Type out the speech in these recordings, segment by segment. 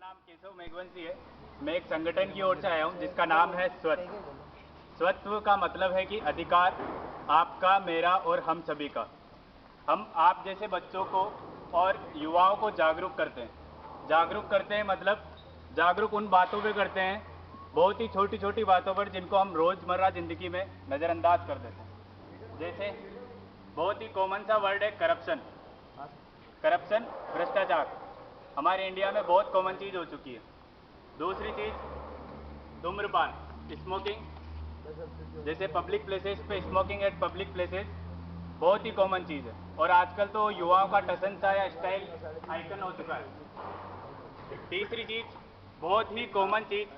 नाम केशव मेघवंशी है। मैं एक संगठन की ओर से आया हूँ जिसका नाम है स्वत्व। स्वत्व का मतलब है कि अधिकार आपका, मेरा और हम सभी का। हम आप जैसे बच्चों को और युवाओं को जागरूक करते हैं। जागरूक करते हैं मतलब जागरूक उन बातों पे करते हैं, बहुत ही छोटी छोटी बातों पर, जिनको हम रोज़मर्रा ज़िंदगी में नज़रअंदाज कर देते हैं। जैसे बहुत ही कॉमन सा वर्ड है करप्शन। करप्शन, भ्रष्टाचार हमारे इंडिया में बहुत कॉमन चीज़ हो चुकी है। दूसरी चीज़ धूम्रपान, स्मोकिंग। जैसे पब्लिक प्लेसेस पे स्मोकिंग एट पब्लिक प्लेसेस बहुत ही कॉमन चीज़ है, और आजकल तो युवाओं का टसन सा या स्टाइल आइकन हो चुका है। तीसरी चीज़ बहुत ही कॉमन चीज़,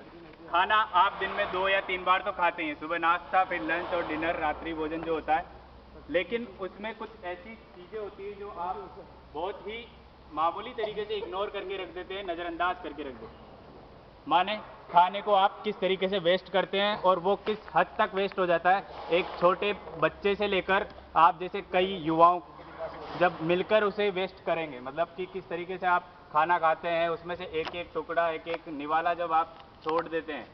खाना आप दिन में 2 या 3 बार तो खाते हैं, सुबह नाश्ता, फिर लंच और डिनर, रात्रि भोजन जो होता है। लेकिन उसमें कुछ ऐसी चीज़ें होती है जो आप बहुत ही मामूली तरीके से इग्नोर करके रख देते हैं, नज़रअंदाज करके रख देते हैं। माने खाने को आप किस तरीके से वेस्ट करते हैं और वो किस हद तक वेस्ट हो जाता है। एक छोटे बच्चे से लेकर आप जैसे कई युवाओं जब मिलकर उसे वेस्ट करेंगे, मतलब कि किस तरीके से आप खाना खाते हैं, उसमें से एक एक टुकड़ा, एक एक निवाला जब आप छोड़ देते हैं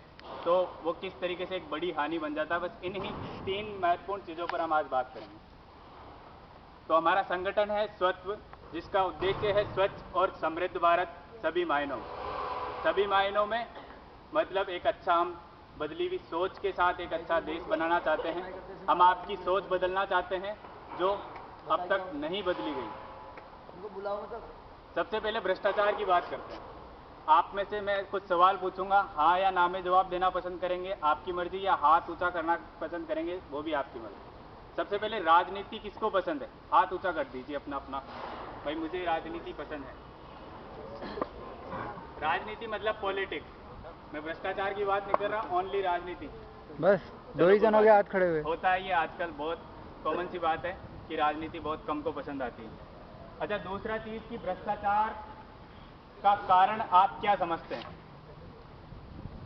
तो वो किस तरीके से एक बड़ी हानि बन जाता है। बस इन्हीं 3 महत्वपूर्ण चीज़ों पर हम आज बात करेंगे। तो हमारा संगठन है स्वत्व, जिसका उद्देश्य है स्वच्छ और समृद्ध भारत सभी मायनों में। सभी मायनों में मतलब एक अच्छा, हम बदली हुई सोच के साथ एक अच्छा देश बनाना चाहते हैं। हम आपकी सोच बदलना चाहते हैं जो अब तक नहीं बदली गई। सबसे पहले भ्रष्टाचार की बात करते हैं। आप में से मैं कुछ सवाल पूछूंगा, हाँ या ना में जवाब देना पसंद करेंगे, आपकी मर्जी, या हाथ ऊंचा करना पसंद करेंगे, वो भी आपकी मर्जी। सबसे पहले राजनीति किसको पसंद है? हाथ ऊंचा कर दीजिए अपना अपना। भाई मुझे राजनीति पसंद है। राजनीति मतलब पॉलिटिक्स। मैं भ्रष्टाचार की बात नहीं कर रहा, ओनली राजनीति। बस 2 ही जनों के हाथ खड़े हुए। होता है ये आजकल, बहुत कॉमन सी बात है कि राजनीति बहुत कम को पसंद आती है। अच्छा, दूसरा चीज़ कि भ्रष्टाचार का कारण आप क्या समझते हैं?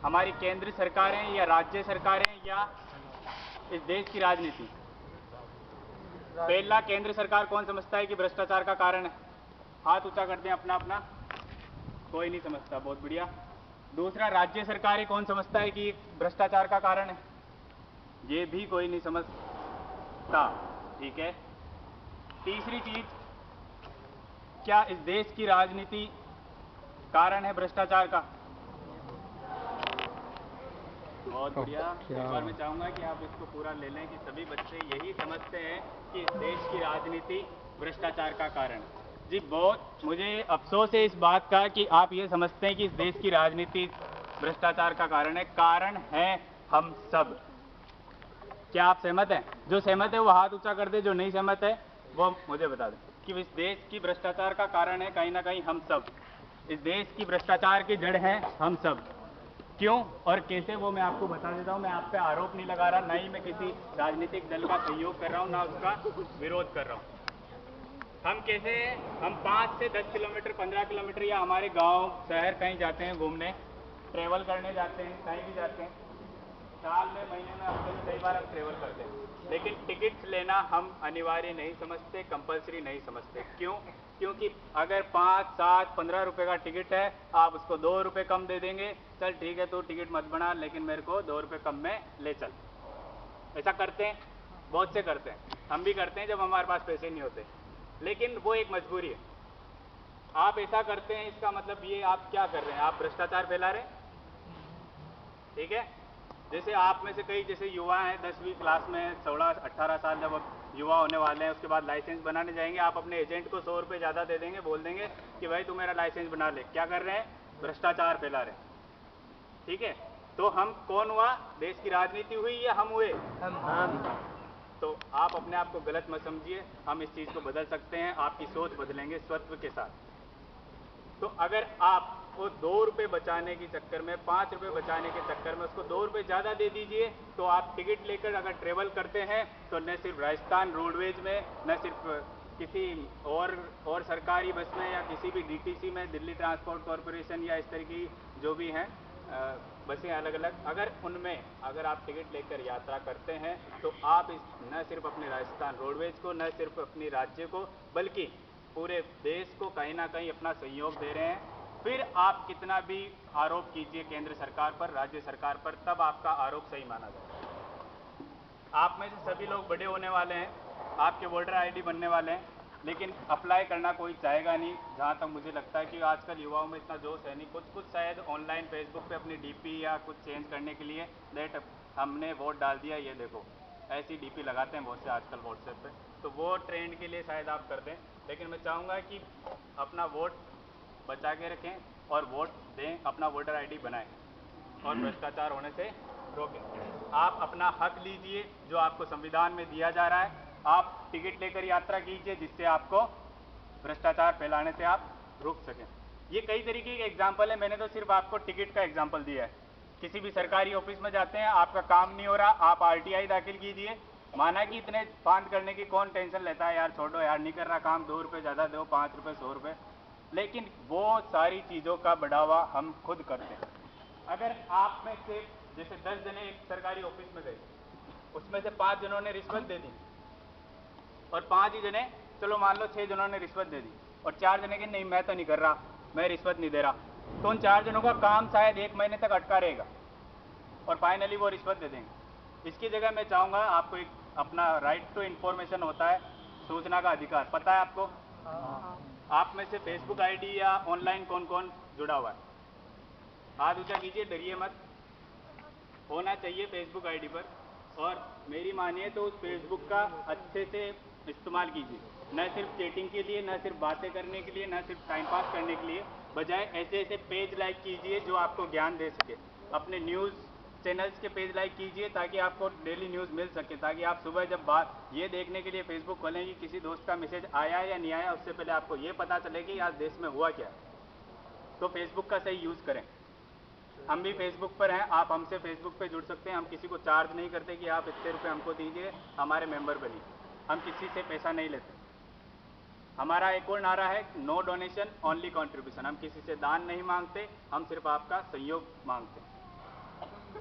हमारी केंद्र सरकारें या राज्य सरकारें या इस देश की राजनीति? पहला, केंद्र सरकार कौन समझता है कि भ्रष्टाचार का कारण है? हाथ ऊंचा कर दें अपना अपना। कोई नहीं समझता, बहुत बढ़िया। दूसरा, राज्य सरकारें कौन समझता है कि भ्रष्टाचार का कारण है? ये भी कोई नहीं समझता, ठीक है। तीसरी चीज, क्या इस देश की राजनीति कारण है भ्रष्टाचार का? बहुत बढ़िया। एक बार मैं चाहूंगा कि आप इसको पूरा ले लें कि सभी बच्चे यही समझते हैं कि इस देश की राजनीति भ्रष्टाचार का कारण है। जी, बहुत मुझे अफसोस है इस बात का कि आप ये समझते हैं कि इस देश की राजनीति भ्रष्टाचार का कारण है। कारण है हम सब। क्या आप सहमत हैं? जो सहमत है वो हाथ ऊंचा कर दे, जो नहीं सहमत है वो मुझे बता दें कि इस देश की भ्रष्टाचार का कारण है कहीं ना कहीं हम सब। इस देश की भ्रष्टाचार की जड़ है हम सब। क्यों और कैसे, वो मैं आपको बता देता हूँ। मैं आप पे आरोप नहीं लगा रहा, ना ही मैं किसी राजनीतिक दल का सहयोग कर रहा हूँ, ना उसका विरोध कर रहा हूँ। हम कैसे, हम 5 से 10 किलोमीटर, 15 किलोमीटर या हमारे गांव शहर कहीं जाते हैं घूमने, ट्रेवल करने जाते हैं, कहीं भी जाते हैं, साल में, महीने में, हफ्ते में कई बार हम ट्रेवल करते हैं, लेकिन टिकट्स लेना हम अनिवार्य नहीं समझते, कंपलसरी नहीं समझते। क्यों? क्योंकि अगर 5, 7, 15 रुपए का टिकट है, आप उसको 2 रुपए कम दे देंगे, चल ठीक है तू टिकट मत बना लेकिन मेरे को 2 रुपए कम में ले चल। ऐसा करते हैं, बहुत से करते हैं, हम भी करते हैं जब हमारे पास पैसे नहीं होते, लेकिन वो एक मजबूरी है। आप ऐसा करते हैं, इसका मतलब ये आप क्या कर रहे हैं? आप भ्रष्टाचार फैला रहे हैं, ठीक है। जैसे आप में से कई जैसे युवा हैं, 10वीं क्लास में, 16-18 साल जब अब युवा होने वाले हैं, उसके बाद लाइसेंस बनाने जाएंगे, आप अपने एजेंट को 100 रुपये ज़्यादा दे देंगे, बोल देंगे कि भाई तू मेरा लाइसेंस बना ले। क्या कर रहे हैं? भ्रष्टाचार फैला रहे हैं, ठीक है। तो हम कौन हुआ? देश की राजनीति हुई या हम हुए? हम। तो आप अपने आप को गलत मत समझिए, हम इस चीज़ को बदल सकते हैं, आपकी सोच बदलेंगे स्वत्व के साथ। तो अगर आप वो 2 रुपये बचाने के चक्कर में, 5 रुपये बचाने के चक्कर में उसको 2 रुपये ज़्यादा दे दीजिए, तो आप टिकट लेकर अगर ट्रेवल करते हैं तो न सिर्फ राजस्थान रोडवेज में, न सिर्फ किसी और सरकारी बस में या किसी भी डीटीसी में, दिल्ली ट्रांसपोर्ट कॉरपोरेशन या इस तरह की जो भी हैं बसें अलग अलग, अगर उनमें अगर आप टिकट लेकर यात्रा करते हैं तो आप इस न सिर्फ अपने राजस्थान रोडवेज को, न सिर्फ अपने राज्य को, बल्कि पूरे देश को कहीं ना कहीं अपना सहयोग दे रहे हैं फिर आप कितना भी आरोप कीजिए केंद्र सरकार पर, राज्य सरकार पर, तब आपका आरोप सही माना जाएगा। आप में से सभी लोग बड़े होने वाले हैं, आपके वोटर आईडी बनने वाले हैं, लेकिन अप्लाई करना कोई चाहेगा नहीं। जहाँ तक मुझे लगता है कि आजकल युवाओं में इतना जोश है नहीं। कुछ शायद ऑनलाइन फेसबुक पे अपनी डीपी या कुछ चेंज करने के लिए दैट हमने वोट डाल दिया, ये देखो ऐसी डीपी लगाते हैं बहुत से आजकल व्हाट्सएप पे, तो वो ट्रेंड के लिए शायद आप कर दें। लेकिन मैं चाहूँगा कि अपना वोट बचा के रखें और वोट दें, अपना वोटर आईडी बनाएं और भ्रष्टाचार होने से रोकें। आप अपना हक लीजिए जो आपको संविधान में दिया जा रहा है। आप टिकट लेकर यात्रा कीजिए जिससे आपको भ्रष्टाचार फैलाने से आप रुक सकें। ये कई तरीके के एग्जाम्पल है, मैंने तो सिर्फ आपको टिकट का एग्जाम्पल दिया है। किसी भी सरकारी ऑफिस में जाते हैं, आपका काम नहीं हो रहा, आप आरटीआई दाखिल कीजिए। माना कि इतने फांद करने की कौन टेंशन लेता है, यार छोड़ो यार, नहीं कर रहा काम, 2 रुपये ज़्यादा दो, 5 रुपये, 100 रुपये। लेकिन वो सारी चीज़ों का बढ़ावा हम खुद करते हैं। अगर आप में से जैसे 10 जने एक सरकारी ऑफिस में गए, उसमें से 5 जनों ने रिश्वत दे दी और 5 ही जने, चलो मान लो 6 जनों ने रिश्वत दे दी और 4 जने के नहीं मैं तो नहीं कर रहा, मैं रिश्वत नहीं दे रहा, तो उन 4 जनों का काम शायद 1 महीने तक अटका रहेगा और फाइनली वो रिश्वत दे देंगे। इसकी जगह मैं चाहूँगा, आपको एक अपना राइट टू इन्फॉर्मेशन होता है, सूचना का अधिकार, पता है आपको? आप में से फेसबुक आईडी या ऑनलाइन कौन कौन जुड़ा हुआ है? हाथ ऊंचा कीजिए, डरिए मत। होना चाहिए फेसबुक आईडी पर, और मेरी मानिए तो उस फेसबुक का अच्छे से इस्तेमाल कीजिए, न सिर्फ चैटिंग के लिए, न सिर्फ बातें करने के लिए, न सिर्फ टाइम पास करने के लिए, बजाय ऐसे ऐसे पेज लाइक कीजिए जो आपको ज्ञान दे सके। अपने न्यूज़ चैनल्स के पेज लाइक कीजिए ताकि आपको डेली न्यूज़ मिल सके, ताकि आप सुबह जब बात ये देखने के लिए फेसबुक खोलें कि किसी दोस्त का मैसेज आया या नहीं आया, उससे पहले आपको ये पता चले कि आज देश में हुआ क्या। तो फेसबुक का सही यूज़ करें। हम भी फेसबुक पर हैं, आप हमसे फेसबुक पे जुड़ सकते हैं। हम किसी को चार्ज नहीं करते कि आप इतने रुपये हमको दीजिए, हमारे मेंबर बनिए। हम किसी से पैसा नहीं लेते। हमारा एक और नारा है, नो डोनेशन ओनली कंट्रीब्यूशन। हम किसी से दान नहीं मांगते, हम सिर्फ आपका सहयोग मांगते हैं।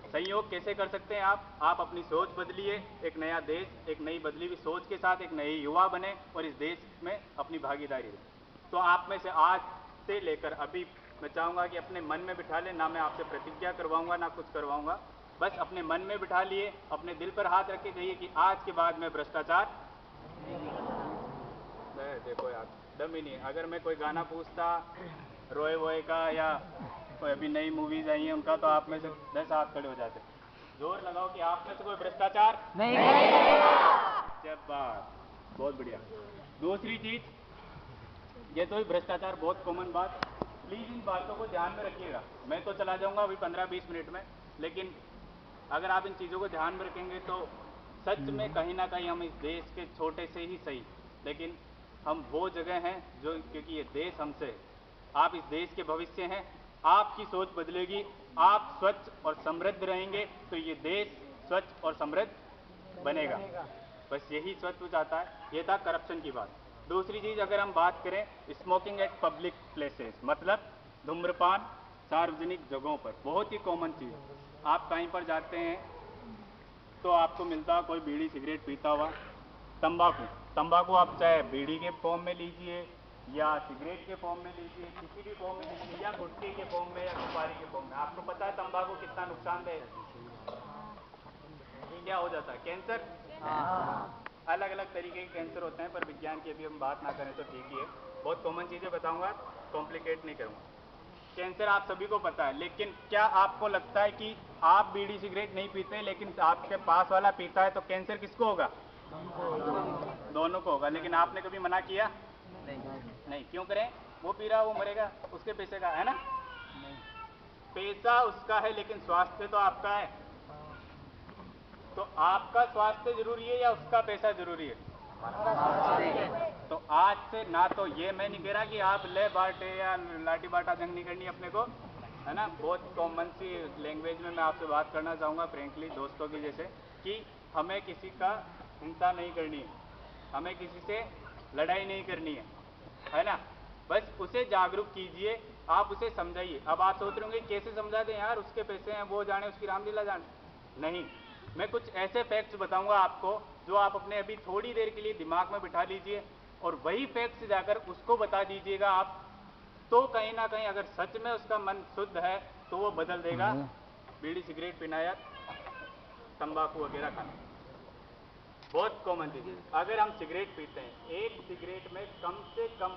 सहयोग कैसे कर सकते हैं आप अपनी सोच बदलिए, एक नया देश, एक नई बदली हुई सोच के साथ एक नए युवा बने और इस देश में अपनी भागीदारी दें। तो आप में से आज से लेकर अभी मैं चाहूँगा कि अपने मन में बिठा लें, ना मैं आपसे प्रतिज्ञा करवाऊँगा ना कुछ करवाऊँगा, बस अपने मन में बिठा लिए, अपने दिल पर हाथ रख के कहिए कि आज के बाद मैं भ्रष्टाचार देखो यार दम ही नहीं। अगर मैं कोई गाना पूछता रोए वोए का या कोई अभी नई मूवीज आई हैं उनका, तो आप में से 10 हाथ खड़े हो जाते। जोर लगाओ कि आप में से कोई भ्रष्टाचार नहीं। जब बात, बहुत बढ़िया। दूसरी चीज, ये तो ही भ्रष्टाचार बहुत कॉमन बात, प्लीज इन बातों को ध्यान में रखिएगा। मैं तो चला जाऊंगा अभी 15-20 मिनट में, लेकिन अगर आप इन चीज़ों को ध्यान में रखेंगे तो सच में कहीं ना कहीं हम इस देश के छोटे से ही सही, लेकिन हम वो जगह हैं जो, क्योंकि ये देश हमसे है। आप इस देश के भविष्य हैं, आपकी सोच बदलेगी, आप स्वच्छ और समृद्ध रहेंगे तो ये देश स्वच्छ और समृद्ध बनेगा। बस यही स्वच्छ चाहता है। ये था करप्शन की बात। दूसरी चीज़, अगर हम बात करें स्मोकिंग एट पब्लिक प्लेसेस, मतलब धूम्रपान सार्वजनिक जगहों पर, बहुत ही कॉमन चीज़। आप कहीं पर जाते हैं तो आपको मिलता कोई बीड़ी सिगरेट पीता हुआ। तंबाकू आप चाहे बीड़ी के फॉर्म में लीजिए या सिगरेट के फॉर्म में लीजिए, किसी भी फॉर्म में लीजिए, या गुटखे के फॉर्म में या सुपारी के फॉर्म में। आपको पता है तंबाकू कितना नुकसानदेह है? क्या हो जाता है? कैंसर। अलग अलग तरीके के कैंसर होते हैं, पर विज्ञान की अभी हम बात ना करें तो ठीक ही है। बहुत कॉमन चीज़ें बताऊंगा, कॉम्प्लिकेट नहीं करूँगा। कैंसर आप सभी को पता है, लेकिन क्या आपको लगता है कि आप बीड़ी सिगरेट नहीं पीते लेकिन आपके पास वाला पीता है तो कैंसर किसको होगा? दोनों को होगा। लेकिन आपने कभी मना किया? नहीं। क्यों करें? वो पी रहा, वो मरेगा, उसके पैसे का है ना? नहीं। पैसा उसका है लेकिन स्वास्थ्य तो आपका है। तो आपका स्वास्थ्य जरूरी है या उसका पैसा जरूरी है? तो आज से ना तो ये मैं नहीं कह रहा कि आप ले बांटे या लाठी बाटा जंग नहीं करनी अपने को, है ना? बहुत कॉमन सी लैंग्वेज में मैं आपसे बात करना चाहूँगा, फ्रेंकली दोस्तों की जैसे, कि हमें किसी का हिंसा नहीं करनी है, हमें किसी से लड़ाई नहीं करनी है ना? बस उसे जागरूक कीजिए, आप उसे समझाइए। अब आप सोच रहे होंगे कैसे समझा दें यार, उसके पैसे हैं, वो जाने, उसकी रामलीला जाने। नहीं, मैं कुछ ऐसे फैक्ट्स बताऊंगा आपको जो आप अपने अभी थोड़ी देर के लिए दिमाग में बिठा लीजिए और वही फैक्ट्स जाकर उसको बता दीजिएगा आप तो कहीं ना कहीं अगर सच में उसका मन शुद्ध है तो वो बदल देगा बीड़ी सिगरेट पीना या तंबाकू वगैरह खाना। बहुत कॉमन चीज है। अगर हम सिगरेट पीते हैं, एक सिगरेट में कम से कम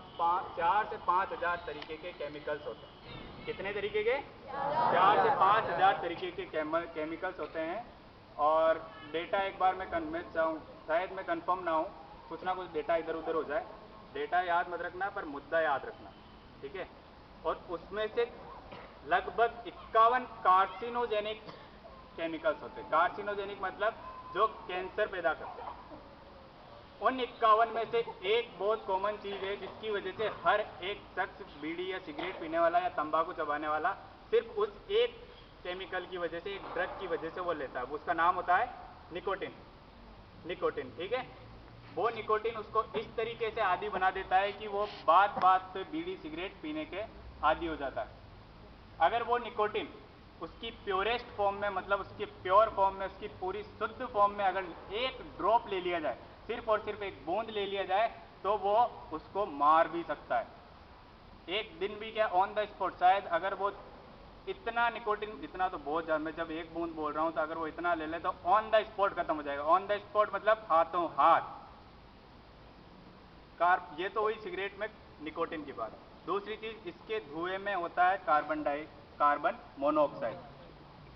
4 से 5 हजार तरीके के केमिकल्स होते हैं। कितने तरीके के? 4 से 5 हजार तरीके के केमिकल्स होते हैं। और डेटा एक बार मैं कन्विंस चाहूँ, शायद मैं कंफर्म ना हूँ, कुछ ना कुछ डेटा इधर उधर हो जाए, डेटा याद मत रखना पर मुद्दा याद रखना, ठीक है। और उसमें से लगभग 51 कार्सिनोजेनिक केमिकल्स होते हैं। कार्सिनोजेनिक मतलब जो कैंसर पैदा करते हैं। उन 51 में से एक बहुत कॉमन चीज है जिसकी वजह से हर एक शख्स बीड़ी या सिगरेट पीने वाला या तंबाकू चबाने वाला सिर्फ उस एक केमिकल की वजह से, एक ड्रग की वजह से वो लेता है। उसका नाम होता है निकोटिन। निकोटिन, ठीक है। वो निकोटिन उसको इस तरीके से आदी बना देता है कि वो बात बात पे बीड़ी सिगरेट पीने के आदी हो जाता है। अगर वो निकोटिन उसकी प्योरेस्ट फॉर्म में, मतलब उसकी प्योर फॉर्म में, उसकी पूरी शुद्ध फॉर्म में अगर एक ड्रॉप ले लिया जाए, सिर्फ और सिर्फ एक बूंद ले लिया जाए, तो वो उसको मार भी सकता है। एक दिन भी क्या, ऑन द स्पॉट। शायद अगर वो इतना निकोटिन, इतना तो बहुत ज्यादा, मैं जब एक बूंद बोल रहा हूं तो अगर वो इतना ले ले तो ऑन द स्पॉट खत्म हो जाएगा। ऑन द स्पॉट मतलब हाथों हाथ। ये तो हुई सिगरेट में निकोटिन की बात। दूसरी चीज, इसके धुएं में होता है कार्बन मोनोऑक्साइड।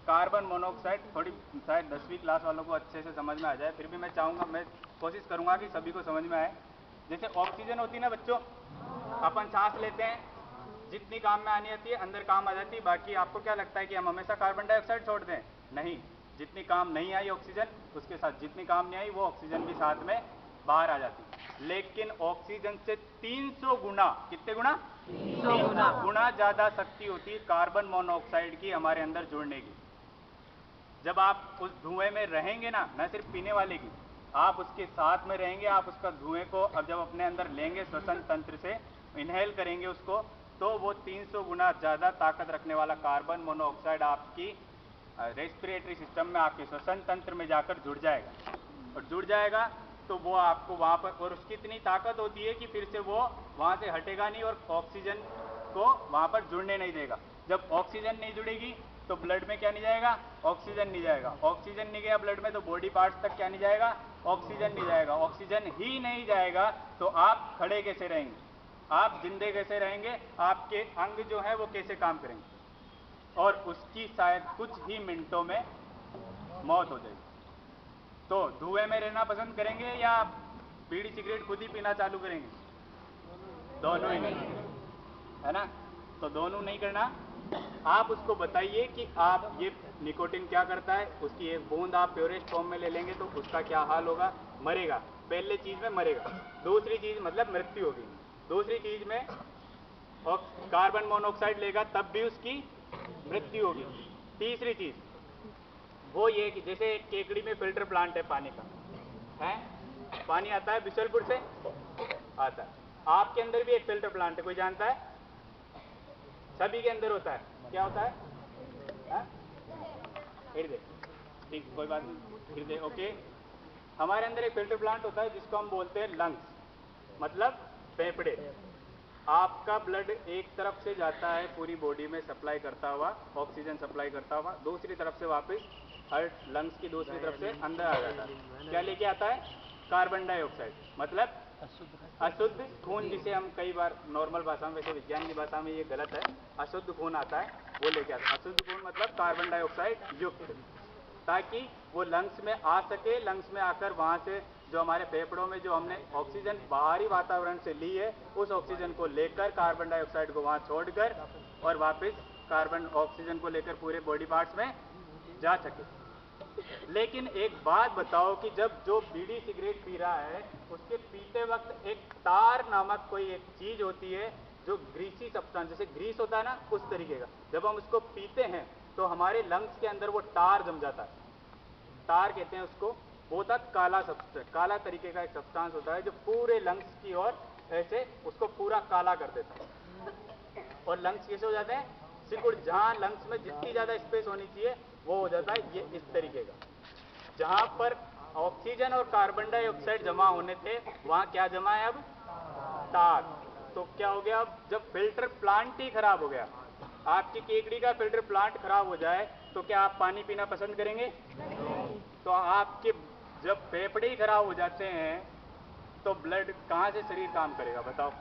कार्बन मोनोऑक्साइड थोड़ी शायद 10वीं क्लास वालों को अच्छे से समझ में आ जाए, फिर भी मैं चाहूंगा, मैं कोशिश करूंगा कि सभी को समझ में आए। जैसे ऑक्सीजन होती है ना बच्चों, अपन सांस लेते हैं, जितनी काम में आनी आती है अंदर काम आ जाती है। बाकी आपको क्या लगता है कि हम हमेशा कार्बन डाइऑक्साइड छोड़ दें? नहीं, जितनी काम नहीं आई ऑक्सीजन, उसके साथ जितनी काम नहीं आई वो ऑक्सीजन भी साथ में बाहर आ जाती है। लेकिन ऑक्सीजन से 300 गुना, कितने गुना? 300 गुना ज्यादा शक्ति होती है कार्बन मोनोऑक्साइड की हमारे अंदर जुड़ने की। जब आप उस धुएं में रहेंगे ना, न सिर्फ पीने वाले की, आप उसके साथ में रहेंगे, आप उसका धुएं को अब जब अपने अंदर लेंगे, श्वसन तंत्र से इनहेल करेंगे उसको, तो वो 300 गुना ज्यादा ताकत रखने वाला कार्बन मोनोऑक्साइड आपकी रेस्पिरेटरी सिस्टम में, आपके श्वसन तंत्र में जाकर जुड़ जाएगा। और जुड़ जाएगा तो वो आपको वहां पर, और उसकी इतनी ताकत होती है कि फिर से वो वहां से हटेगा नहीं और ऑक्सीजन को वहां पर जुड़ने नहीं देगा। जब ऑक्सीजन नहीं जुड़ेगी तो ब्लड में क्या नहीं जाएगा? ऑक्सीजन नहीं जाएगा। ऑक्सीजन नहीं गया ब्लड में तो बॉडी पार्ट्स तक क्या नहीं जाएगा? ऑक्सीजन नहीं जाएगा। ऑक्सीजन ही नहीं जाएगा तो आप खड़े कैसे रहेंगे? आप जिंदे कैसे रहेंगे? आपके अंग जो है वो कैसे काम करेंगे? और उसकी शायद कुछ ही मिनटों में मौत हो जाएगी। तो धुएं में रहना पसंद करेंगे या बीड़ी सिगरेट खुद ही पीना चालू करेंगे? दोनों ही नहीं, है ना? तो दोनों नहीं करना। आप उसको बताइए कि आप ये निकोटिन क्या करता है, उसकी एक बूंद आप प्योरेस्ट फॉर्म में ले लेंगे तो उसका क्या हाल होगा? मरेगा। पहले चीज में मरेगा। दूसरी चीज मतलब मृत्यु होगी। दूसरी चीज में और कार्बन मोनोऑक्साइड लेगा तब भी उसकी मृत्यु होगी। तीसरी चीज वो ये कि जैसे केकड़ी में फिल्टर प्लांट है पानी का, है, पानी आता है बिशलपुर से, आता है। आपके अंदर भी एक फिल्टर प्लांट है, कोई जानता है? सभी के अंदर होता है। क्या होता है? हृदय। ठीक, कोई बात नहीं, हृदय, ओके। हमारे अंदर एक फिल्टर प्लांट होता है जिसको हम बोलते हैं लंग्स, मतलब फेफड़े। आपका ब्लड एक तरफ से जाता है पूरी बॉडी में सप्लाई करता हुआ, ऑक्सीजन सप्लाई करता हुआ, दूसरी तरफ से वापस हर लंग्स की दूसरी तरफ से अंदर आ जाता है। क्या लेके आता है? कार्बन डाइऑक्साइड, मतलब अशुद्ध खून, जिसे हम कई बार नॉर्मल भाषा में, वैसे विज्ञान की भाषा में ये गलत है, अशुद्ध खून आता है, वो लेके आता है। अशुद्ध खून मतलब कार्बन डाइऑक्साइड युक्त, ताकि वो लंग्स में आ सके। लंग्स में आकर वहां से जो हमारे फेफड़ों में जो हमने ऑक्सीजन बाहरी वातावरण से ली है, उस ऑक्सीजन को लेकर कार्बन डाइऑक्साइड को वहां छोड़कर और वापस कार्बन ऑक्सीजन को लेकर पूरे बॉडी पार्ट्स में जा सके। लेकिन एक बात बताओ कि जब जो बीड़ी सिगरेट पी रहा है, उसके पीते वक्त एक टार नामक कोई एक चीज होती है जो ग्रीसी सब्सटेंस, जैसे ग्रीस होता है ना, उस तरीके का, जब हम उसको पीते हैं तो हमारे लंग्स के अंदर वो टार जम जाता है। टार कहते हैं उसको। वो होता काला सब्सटेंस, काला तरीके का एक सब्सटेंस होता है जो पूरे लंग्स की ओर ऐसे उसको पूरा काला कर देता है। और लंग्स कैसे हो जाते हैं? सिकुड़, जहां लंग्स में जितनी ज्यादा स्पेस होनी चाहिए वो हो जाता है ये इस तरीके का। जहां पर ऑक्सीजन और कार्बन डाइऑक्साइड जमा होने थे, वहां क्या जमा है अब? टार। तो क्या हो गया, जब फिल्टर प्लांट ही खराब हो गया, आपकी केकड़ी का फिल्टर प्लांट खराब हो जाए तो क्या आप पानी पीना पसंद करेंगे? तो आपके जब फेफड़े ही खराब हो जाते हैं तो ब्लड कहाँ से शरीर काम करेगा बताओ?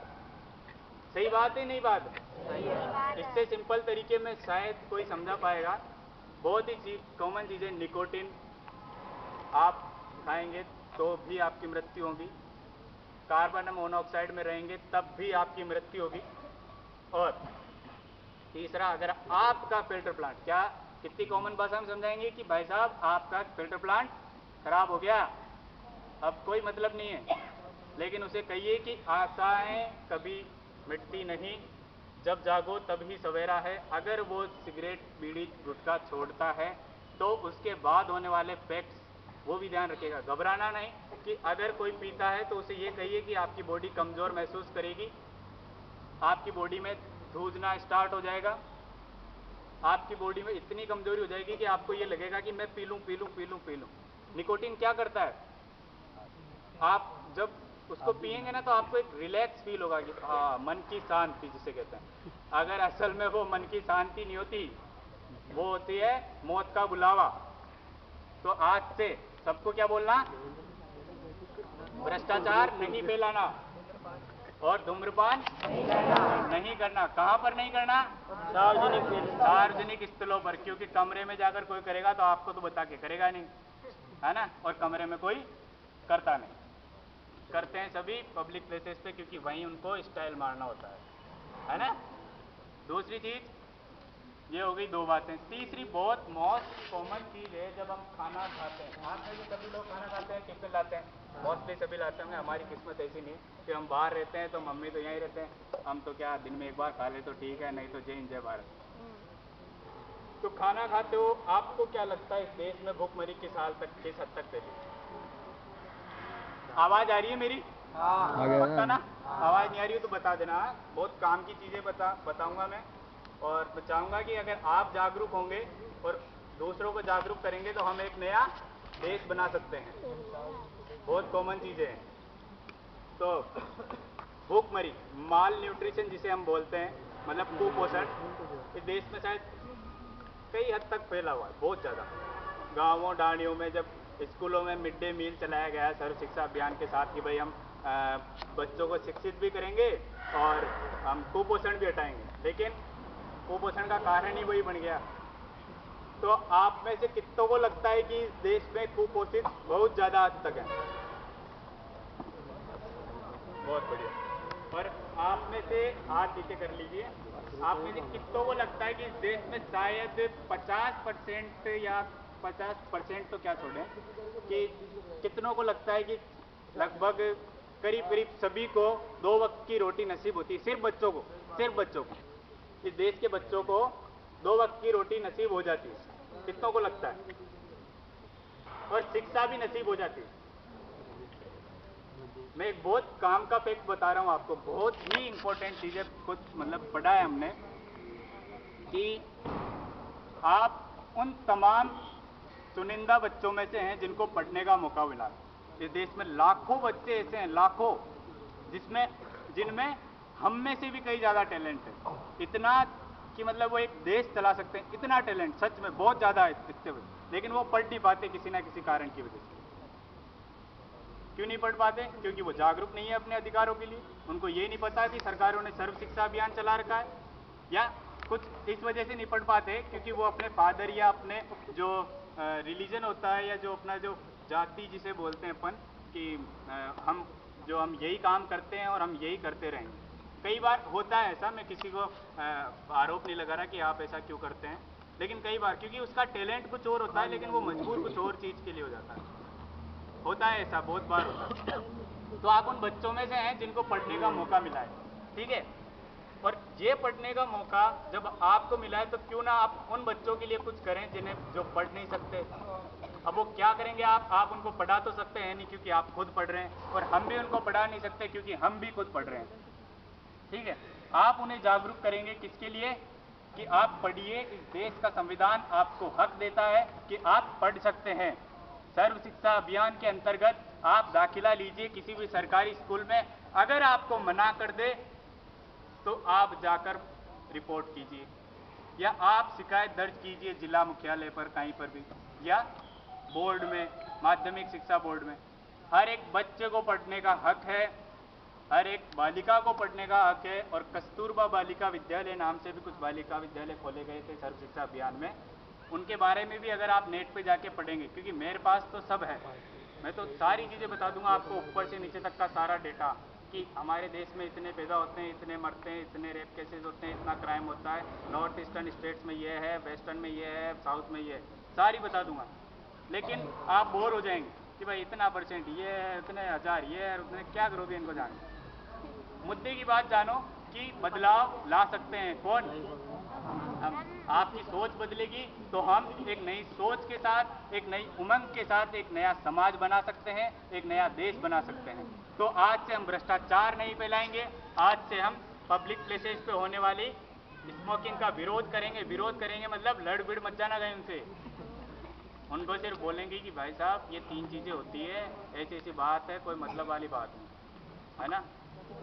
सही बात है नहीं बात? इससे सिंपल तरीके में शायद कोई समझा पाएगा। बहुत ही कॉमन चीज़ है, निकोटिन आप खाएंगे तो भी आपकी मृत्यु होगी, कार्बन मोनोऑक्साइड में रहेंगे तब भी आपकी मृत्यु होगी। और तीसरा, अगर आपका फिल्टर प्लांट, क्या कितनी कॉमन भाषा में समझाएंगे कि भाई साहब आपका फिल्टर प्लांट खराब हो गया, अब कोई मतलब नहीं है, लेकिन उसे कहिए कि आशाएं कभी मिटती नहीं, जब जागो तभी सवेरा है। अगर वो सिगरेट बीड़ी गुटखा छोड़ता है तो उसके बाद होने वाले फैक्ट्स वो भी ध्यान रखेगा। घबराना नहीं कि अगर कोई पीता है तो उसे ये कहिए कि आपकी बॉडी कमज़ोर महसूस करेगी, आपकी बॉडी में धूजना स्टार्ट हो जाएगा, आपकी बॉडी में इतनी कमजोरी हो जाएगी कि आपको ये लगेगा कि मैं पी लूँ पी लूँ पी लूँ पी लूँ। निकोटिन क्या करता है, आप जब उसको पिएंगे ना तो आपको एक रिलैक्स फील होगा कि हाँ, मन की शांति जिसे कहते हैं। अगर असल में वो मन की शांति नहीं होती, वो होती है मौत का बुलावा। तो आज से सबको क्या बोलना, भ्रष्टाचार नहीं फैलाना और धूम्रपान नहीं करना। कहाँ पर नहीं करना? सार्वजनिक स्थलों पर, क्योंकि कमरे में जाकर कोई करेगा तो आपको तो बता के करेगा नहीं, है ना, और कमरे में कोई करता नहीं। करते हैं सभी पब्लिक प्लेसेस पे, क्योंकि वहीं उनको स्टाइल मारना होता है ना। दूसरी चीज ये हो गई, दो बातें। तीसरी बहुत मोस्ट कॉमन चीज है, जब हम खाना खाते हैं, आप में से सभी लोग खाना खाते हैं, टिफिन लाते हैं, मोस्टली सभी लाते होंगे। हमारी किस्मत ऐसी नहीं है कि हम बाहर रहते हैं तो मम्मी तो यहीं रहते हैं, हम तो क्या दिन में एक बार खा ले तो ठीक है, नहीं तो जय हिंद जय भारत। तो खाना खाते हो, आपको क्या लगता है इस देश में भूखमरी किस हद तक फैली? आवाज आ रही है मेरी? पक्का ना? आवाज नहीं आ रही हो तो बता देना। बहुत काम की चीजें बताऊंगा मैं, और मैं चाहूंगा कि अगर आप जागरूक होंगे और दूसरों को जागरूक करेंगे तो हम एक नया देश बना सकते हैं। बहुत कॉमन चीजें हैं। तो भूखमरी, माल न्यूट्रिशन जिसे हम बोलते हैं, मतलब कुपोषण, इस देश में शायद कई हद तक फैला हुआ है, बहुत ज़्यादा। गाँवों डाणियों में जब स्कूलों में मिड डे मील चलाया गया सर्व शिक्षा अभियान के साथ कि भाई हम बच्चों को शिक्षित भी करेंगे और हम कुपोषण भी हटाएंगे, लेकिन कुपोषण का कारण ही वही बन गया। तो आप में से कितनों को लगता है कि इस देश में कुपोषित बहुत ज़्यादा हद तक है? बहुत बढ़िया। और आप में से हाथ नीचे कर लीजिए, आप में से कितनों को लगता है कि इस देश में शायद 50% या 50% तो क्या छोड़ें, कि कितनों को लगता है कि लगभग करीब करीब सभी को 2 वक्त की रोटी नसीब होती है? सिर्फ बच्चों को, इस देश के बच्चों को 2 वक्त की रोटी नसीब हो जाती है, कितनों को लगता है? और शिक्षा भी नसीब हो जाती है। मैं एक बहुत काम का फैक्ट बता रहा हूँ आपको, बहुत ही इंपॉर्टेंट चीज़ है, खुद मतलब पढ़ा है हमने कि आप उन तमाम चुनिंदा बच्चों में से हैं जिनको पढ़ने का मौका मिला। इस देश में लाखों बच्चे ऐसे हैं, लाखों, जिनमें हम में से भी कई ज़्यादा टैलेंट है, इतना कि मतलब वो एक देश चला सकते हैं, इतना टैलेंट सच में बहुत ज़्यादा है इतने, लेकिन वो पढ़ नहीं पाते किसी ना किसी कारण की वजह से। क्यों नहीं पढ़ पाते? क्योंकि वो जागरूक नहीं है अपने अधिकारों के लिए, उनको ये नहीं पता कि सरकारों ने सर्व शिक्षा अभियान चला रखा है, या कुछ इस वजह से नहीं पढ़ पाते क्योंकि वो अपने फादर या अपने जो रिलीजन होता है या जो अपना जो जाति जिसे बोलते हैं अपन कि हम यही काम करते हैं और हम यही करते रहेंगे। कई बार होता है ऐसा, मैं किसी को आरोप नहीं लगा रहा कि आप ऐसा क्यों करते हैं, लेकिन कई बार क्योंकि उसका टैलेंट कुछ और होता है लेकिन वो मजबूर कुछ और चीज़ के लिए हो जाता है। होता है ऐसा, बहुत बार होता है। तो आप उन बच्चों में से हैं जिनको पढ़ने का मौका मिला है, ठीक है? और ये पढ़ने का मौका जब आपको मिला है तो क्यों ना आप उन बच्चों के लिए कुछ करें जिन्हें जो पढ़ नहीं सकते। अब वो क्या करेंगे? आप उनको पढ़ा तो सकते हैं नहीं क्योंकि आप खुद पढ़ रहे हैं, और हम भी उनको पढ़ा नहीं सकते क्योंकि हम भी खुद पढ़ रहे हैं, ठीक है? आप उन्हें जागरूक करेंगे किसके लिए? कि आप पढ़िए, इस देश का संविधान आपको हक देता है कि आप पढ़ सकते हैं। सर्व शिक्षा अभियान के अंतर्गत आप दाखिला लीजिए किसी भी सरकारी स्कूल में, अगर आपको मना कर दे तो आप जाकर रिपोर्ट कीजिए, या आप शिकायत दर्ज कीजिए जिला मुख्यालय पर कहीं पर भी, या बोर्ड में, माध्यमिक शिक्षा बोर्ड में। हर एक बच्चे को पढ़ने का हक है, हर एक बालिका को पढ़ने का हक है। और कस्तूरबा बालिका विद्यालय नाम से भी कुछ बालिका विद्यालय खोले गए थे सर्व शिक्षा अभियान में, उनके बारे में भी अगर आप नेट पे जाके पढ़ेंगे, क्योंकि मेरे पास तो सब है, मैं तो सारी चीज़ें बता दूंगा आपको, ऊपर से नीचे तक का सारा डेटा, कि हमारे देश में इतने पैदा होते हैं, इतने मरते हैं, इतने रेप केसेस होते हैं, इतना क्राइम होता है, नॉर्थ ईस्टर्न स्टेट्स में ये है, वेस्टर्न में ये है, साउथ में ये है, सारी बता दूंगा। लेकिन आप बोर हो जाएंगे कि भाई इतना परसेंट ये है, इतने हज़ार ये है, उतने क्या करोगे इनको जान। मुद्दे की बात जानो कि बदलाव ला सकते हैं कौन? हम। आपकी सोच बदलेगी तो हम एक नई सोच के साथ, एक नई उमंग के साथ एक नया समाज बना सकते हैं, एक नया देश बना सकते हैं। तो आज से हम भ्रष्टाचार नहीं फैलाएंगे, आज से हम पब्लिक प्लेसेस पे होने वाली स्मोकिंग का विरोध करेंगे। विरोध करेंगे मतलब लड़ भिड़ मच जाना गए उनसे, उनको सिर्फ बोलेंगे कि भाई साहब ये 3 चीज़ें होती है, ऐसी ऐसी बात है, कोई मतलब वाली बात नहीं है ना।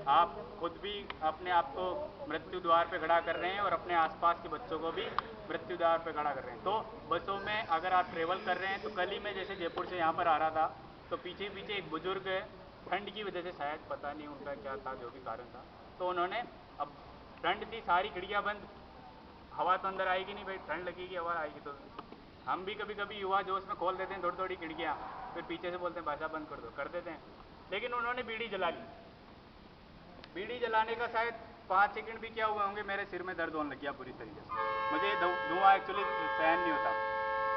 आप खुद भी अपने आप को मृत्यु द्वार पे खड़ा कर रहे हैं और अपने आसपास के बच्चों को भी मृत्यु द्वार पे खड़ा कर रहे हैं। तो बसों में अगर आप ट्रेवल कर रहे हैं, तो कल ही मैं जैसे जयपुर से यहाँ पर आ रहा था, तो पीछे पीछे एक बुजुर्ग है, ठंड की वजह से शायद, पता नहीं उनका क्या था, जो भी कारण था, तो उन्होंने, अब ठंड थी, सारी खिड़कियाँ बंद, हवा तो अंदर आएगी नहीं भाई, ठंड लगेगी, हवा आएगी। तो हम भी कभी कभी युवा जोश में खोल देते हैं थोड़ी थोड़ी खिड़कियाँ, फिर पीछे से बोलते हैं भाषा बंद कर दो, कर देते हैं। लेकिन उन्होंने बीड़ी जला ली। बीड़ी जलाने का शायद 5 सेकंड भी क्या हुए होंगे, मेरे सिर में दर्द होने लग गया पूरी तरीके से, मुझे धुआं एक्चुअली सहन नहीं होता।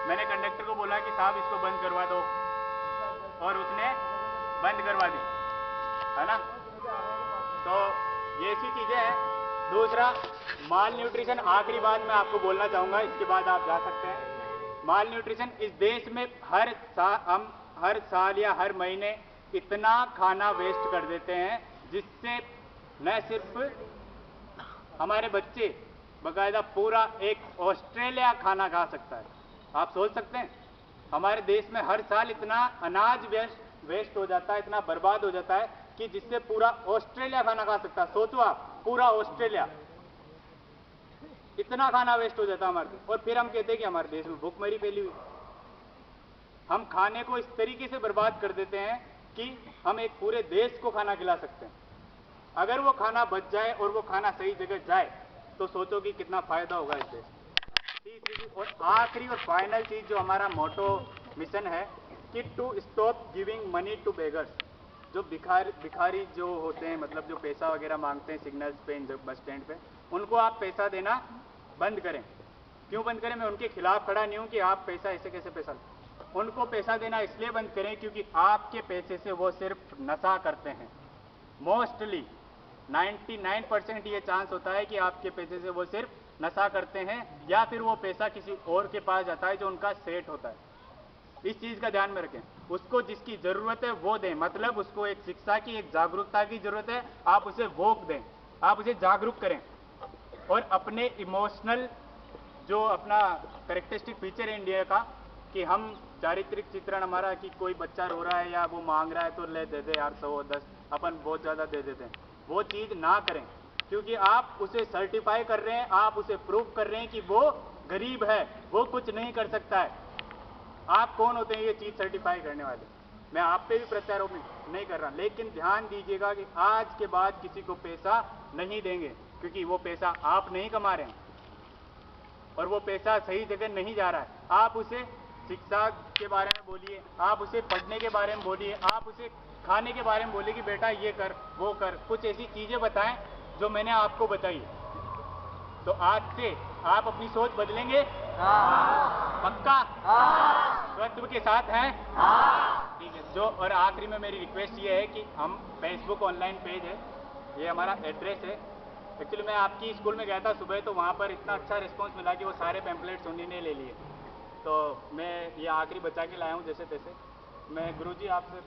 मैंने कंडक्टर को बोला कि साहब इसको बंद करवा दो, और उसने बंद करवा दी, है ना। तो ये ऐसी चीज़ें हैं। दूसरा, माल न्यूट्रिशन, आखिरी बात मैं आपको बोलना चाहूँगा, इसके बाद आप जा सकते हैं। माल न्यूट्रिशन, इस देश में हम हर साल या हर महीने इतना खाना वेस्ट कर देते हैं, जिससे न सिर्फ हमारे बच्चे, बाकायदा पूरा एक ऑस्ट्रेलिया खाना खा सकता है। आप सोच सकते हैं, हमारे देश में हर साल इतना अनाज वेस्ट हो जाता है, इतना बर्बाद हो जाता है, कि जिससे पूरा ऑस्ट्रेलिया खाना खा सकता है। सोचो आप, पूरा ऑस्ट्रेलिया, इतना खाना वेस्ट हो जाता है हमारे देश। और फिर हम कहते हैं कि हमारे देश में भूखमरी फैली हुई। हम खाने को इस तरीके से बर्बाद कर देते हैं कि हम एक पूरे देश को खाना खिला सकते हैं। अगर वो खाना बच जाए और वो खाना सही जगह जाए, तो सोचो कि कितना फायदा होगा इस देश। तीसरी चीज और आखिरी और फाइनल चीज, जो हमारा मोटो मिशन है, कि to stop giving money to beggars. जो भिखारी जो होते हैं, मतलब जो पैसा वगैरह मांगते हैं सिग्नल्स पे, बस स्टैंड पे, उनको आप पैसा देना बंद करें। क्यों बंद करें? मैं उनके खिलाफ खड़ा नहीं हूँ कि आप पैसा ऐसे कैसे पैसा, उनको पैसा देना इसलिए बंद करें क्योंकि आपके पैसे से वो सिर्फ नशा करते हैं। मोस्टली 99% ये चांस होता है कि आपके पैसे से वो सिर्फ नशा करते हैं, या फिर वो पैसा किसी और के पास जाता है जो उनका सेठ होता है। इस चीज़ का ध्यान में रखें। उसको जिसकी ज़रूरत है वो दें, मतलब उसको एक शिक्षा की, एक जागरूकता की ज़रूरत है, आप उसे वोक दें, आप उसे जागरूक करें। और अपने इमोशनल जो अपना करेक्टरिस्टिक फीचर है इंडिया का, कि हम चारित्रिक चित्रण हमारा, कि कोई बच्चा रो रहा है या वो मांग रहा है तो ले दे दे यार 100 10, अपन बहुत ज़्यादा दे देते हैं, वो चीज़ ना करें। क्योंकि आप उसे सर्टिफाई कर रहे हैं, आप उसे प्रूव कर रहे हैं कि वो गरीब है, वो कुछ नहीं कर सकता है। आप कौन होते हैं ये चीज़ सर्टिफाई करने वाले? मैं आप पे भी प्रत्यारोप नहीं कर रहा, लेकिन ध्यान दीजिएगा कि आज के बाद किसी को पैसा नहीं देंगे, क्योंकि वो पैसा आप नहीं कमा रहे हैं और वो पैसा सही जगह नहीं जा रहा है। आप उसे शिक्षा के बारे में बोलिए, आप उसे पढ़ने के बारे में बोलिए, आप उसे खाने के बारे में बोलिए कि बेटा ये कर वो कर, कुछ ऐसी चीज़ें बताएं जो मैंने आपको बताई। तो आज से आप अपनी सोच बदलेंगे? पक्का? तत्व के साथ हैं? ठीक है। जो और आखिरी में मेरी रिक्वेस्ट ये है कि हम फेसबुक ऑनलाइन पेज है, ये हमारा एड्रेस है। एक्चुअली मैं आपकी स्कूल में गया था सुबह, तो वहाँ पर इतना अच्छा रिस्पांस मिला कि वो सारे पैम्पलेट्स उन्हीं ने ले लिए। तो मैं ये आखिरी बचा के लाया हूँ जैसे तैसे। मैं गुरुजी आपसे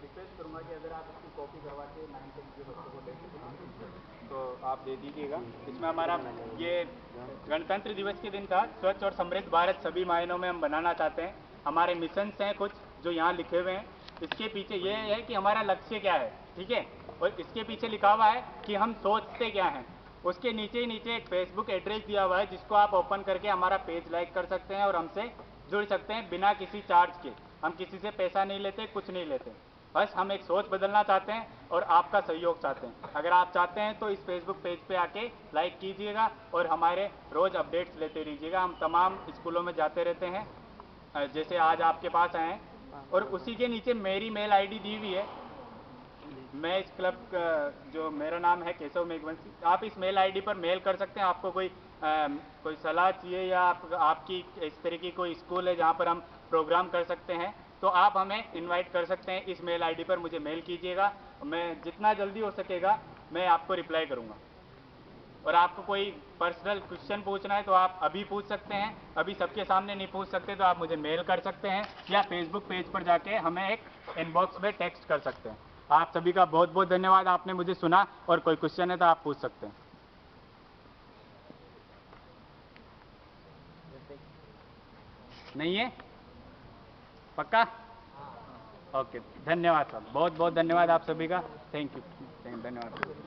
रिक्वेस्ट करूँगा कि अगर आप इसकी कॉपी करवा के 9-10 के बच्चों को दे सकें तो आप दे दीजिएगा। इसमें हमारा ये गणतंत्र दिवस के दिन था, स्वच्छ और समृद्ध भारत सभी मायनों में हम बनाना चाहते हैं। हमारे मिशंस हैं कुछ जो यहाँ लिखे हुए हैं। इसके पीछे ये है कि हमारा लक्ष्य क्या है, ठीक है, और इसके पीछे लिखा हुआ है कि हम सोचते क्या हैं। उसके नीचे ही नीचे एक फेसबुक एड्रेस दिया हुआ है, जिसको आप ओपन करके हमारा पेज लाइक कर सकते हैं और हमसे जुड़ सकते हैं बिना किसी चार्ज के। हम किसी से पैसा नहीं लेते, कुछ नहीं लेते, बस हम एक सोच बदलना चाहते हैं और आपका सहयोग चाहते हैं। अगर आप चाहते हैं तो इस फेसबुक पेज पे आके लाइक कीजिएगा और हमारे रोज़ अपडेट्स लेते रहिएगा। हम तमाम स्कूलों में जाते रहते हैं, जैसे आज आपके पास आए हैं। और उसी के नीचे मेरी मेल आईडी दी हुई है। मैं इस क्लब का, जो मेरा नाम है केशव मेघवंशी, आप इस मेल आईडी पर मेल कर सकते हैं। आपको कोई सलाह चाहिए या आपकी इस तरह की कोई स्कूल है जहाँ पर हम प्रोग्राम कर सकते हैं, तो आप हमें इनवाइट कर सकते हैं। इस मेल आईडी पर मुझे मेल कीजिएगा, मैं जितना जल्दी हो सकेगा मैं आपको रिप्लाई करूँगा। और आपको कोई पर्सनल क्वेश्चन पूछना है तो आप अभी पूछ सकते हैं, अभी सबके सामने नहीं पूछ सकते तो आप मुझे मेल कर सकते हैं या फेसबुक पेज पर जाके हमें एक इनबॉक्स में टेक्स्ट कर सकते हैं। आप सभी का बहुत बहुत धन्यवाद, आपने मुझे सुना। और कोई क्वेश्चन है तो आप पूछ सकते हैं। नहीं है? पक्का? ओके, धन्यवाद साहब, बहुत बहुत धन्यवाद आप सभी का। थैंक यू, धन्यवाद।